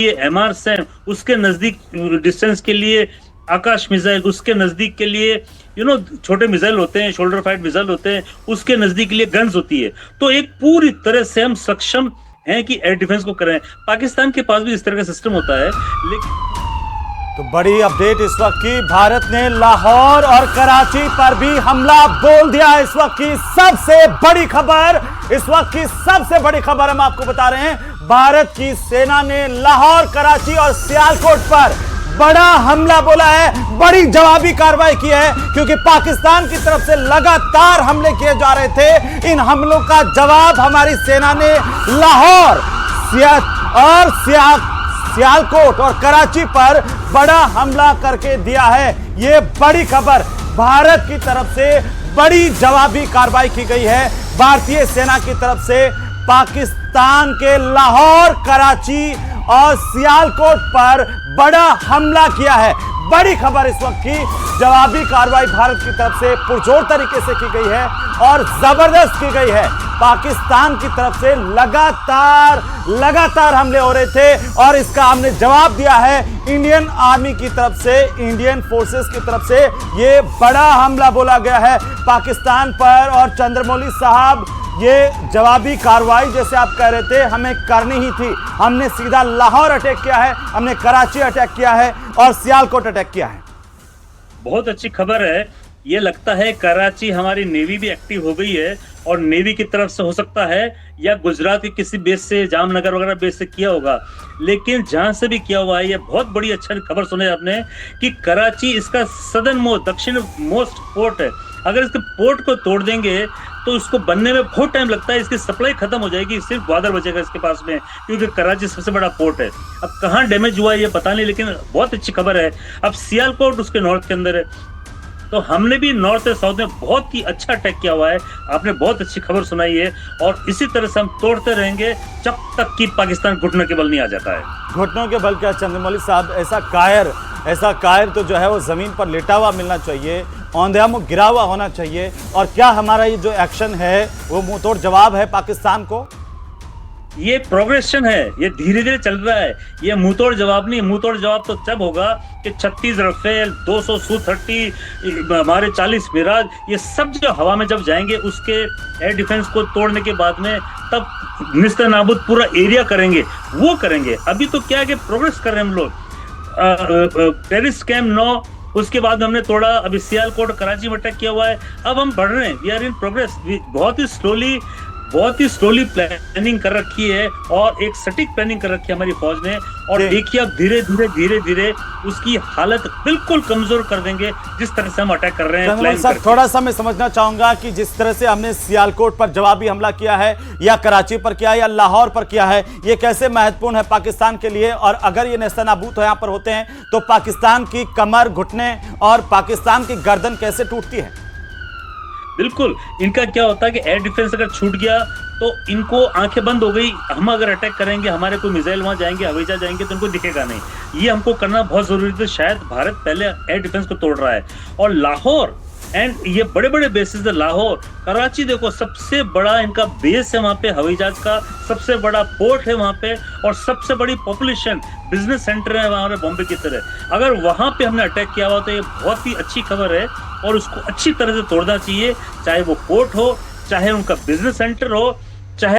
लिए MR-7, उसके नजदीक डिस्टेंस के लिए आकाश मिसाइल, उसके नजदीक के लिए छोटे मिसाइल होते हैं, शोल्डर फाइट मिसाइल होते हैं, उसके नजदीक के लिए गन्स होती है। तो एक पूरी तरह से हम सक्षम हैं कि एयर डिफेंस को करें। पाकिस्तान के पास भी इस तरह का सिस्टम होता है, लेकिन तो बड़ी अपडेट इस वक्त की, भारत ने लाहौर और कराची पर भी हमला बोल दिया है। इस वक्त की सबसे बड़ी खबर, इस वक्त की सबसे बड़ी खबर हम आपको बता रहे हैं, भारत की सेना ने लाहौर, कराची और सियालकोट पर बड़ा हमला बोला है, बड़ी जवाबी कार्रवाई की है, क्योंकि पाकिस्तान की तरफ से लगातार हमले किए जा रहे थे। इन हमलों का जवाब हमारी सेना ने लाहौर और सियालकोट और कराची पर बड़ा हमला करके दिया है। यह बड़ी खबर, भारत की तरफ से बड़ी जवाबी कार्रवाई की गई है। भारतीय सेना की तरफ से पाकिस्तान के लाहौर, कराची और सियालकोट पर बड़ा हमला किया है। बड़ी खबर इस वक्त की, जवाबी कार्रवाई भारत की तरफ से पुरजोर तरीके से की गई है और जबरदस्त की गई है। पाकिस्तान की तरफ से लगातार हमले हो रहे थे और इसका हमने जवाब दिया है। इंडियन आर्मी की तरफ से, इंडियन फोर्सेस की तरफ से ये बड़ा हमला बोला गया है पाकिस्तान पर। और चंद्रमौली साहब, ये जवाबी कार्रवाई जैसे आप कह रहे थे हमें करनी ही थी। हमने सीधा लाहौर अटैक किया है, हमने कराची अटैक किया है और सियालकोट अटैक किया है। बहुत अच्छी खबर है। ये लगता है कराची, हमारी नेवी भी एक्टिव हो गई है और नेवी की तरफ से हो सकता है या गुजरात के किसी बेस से, जामनगर वगैरह बेस से किया होगा, लेकिन जहां से भी किया हुआ है, ये बहुत बड़ी अच्छा खबर सुने आपने कि कराची इसका सदर्न मोस्ट, दक्षिण मोस्ट पोर्ट है। अगर इसके पोर्ट को तोड़ देंगे तो इसको बनने में बहुत टाइम लगता है, इसकी सप्लाई खत्म हो जाएगी, सिर्फ ग्वादर बचेगा इसके पास में, क्योंकि कराची सबसे बड़ा पोर्ट है। अब कहाँ डैमेज हुआ है ये पता नहीं, लेकिन बहुत अच्छी खबर है। अब सियालकोट उसके नॉर्थ के अंदर है, तो हमने भी नॉर्थ और साउथ में बहुत ही अच्छा अटैक किया हुआ है। आपने बहुत अच्छी खबर सुनाई है और इसी तरह से हम तोड़ते रहेंगे जब तक कि पाकिस्तान घुटनों के बल नहीं आ जाता है। घुटनों के बल क्या चंद्रमौली साहब, ऐसा कायर तो जो है वो जमीन पर लेटा हुआ मिलना चाहिए, औंधा मुंह गिरा हुआ होना चाहिए। और क्या हमारा ये जो एक्शन है वो मुंह तोड़ जवाब है पाकिस्तान को? ये प्रोग्रेशन है, ये धीरे धीरे चल रहा है, ये मुंहतोड़ जवाब नहीं। मुंहतोड़ जवाब तो तब होगा कि 36 रफेल, 200 Su-30, हमारे 40 मिराज, ये सब जो हवा में जब जाएंगे उसके एयर डिफेंस को तोड़ने के बाद में तब निस्तानाबूद पूरा एरिया करेंगे, वो करेंगे। अभी तो क्या है कि प्रोग्रेस कर रहे हैं हम लोग। पेरिस कैम्प 9, उसके बाद हमने तोड़ा, अभी सियालकोट कराची में अटैक किया हुआ है, अब हम बढ़ रहे हैं, वी आर इन प्रोग्रेस। बहुत ही स्लोली प्लानिंग कर रखी है और एक सटीक प्लानिंग कर रखी है हमारी फौज ने। और देखिए अब धीरे धीरे उसकी हालत बिल्कुल कमजोर कर देंगे जिस तरह से हम अटैक कर रहे हैं। सर, थोड़ा सा मैं समझना चाहूंगा कि जिस तरह से हमने सियालकोट पर जवाबी हमला किया है, या कराची पर किया है, या लाहौर पर किया है, ये कैसे महत्वपूर्ण है पाकिस्तान के लिए? और अगर ये नेस्तनाबूद यहाँ पर होते हैं तो पाकिस्तान की कमर, घुटने और पाकिस्तान की गर्दन कैसे टूटती है? बिल्कुल, इनका क्या होता है कि एयर डिफेंस अगर छूट गया तो इनको आंखें बंद हो गई। हम अगर अटैक करेंगे, हमारे कोई मिसाइल वहां जाएंगे, हवाई जहाज जाएंगे, तो उनको दिखेगा नहीं। ये हमको करना बहुत जरूरी था। शायद भारत पहले एयर डिफेंस को तोड़ रहा है। और लाहौर एंड ये बड़े बड़े बेसिस है, लाहौर, कराची, देखो सबसे बड़ा इनका बेस है वहां पे, हवाई जहाज का सबसे बड़ा पोर्ट है वहां पे, और सबसे बड़ी पॉपुलेशन, बिजनेस सेंटर है हमारे बॉम्बे की तरह। अगर वहां पे हमने अटैक किया हुआ तो ये बहुत ही अच्छी खबर है और उसको अच्छी तरह से तोड़ना चाहिए, चाहे वो पोर्ट हो, चाहे उनका बिजनेस सेंटर हो,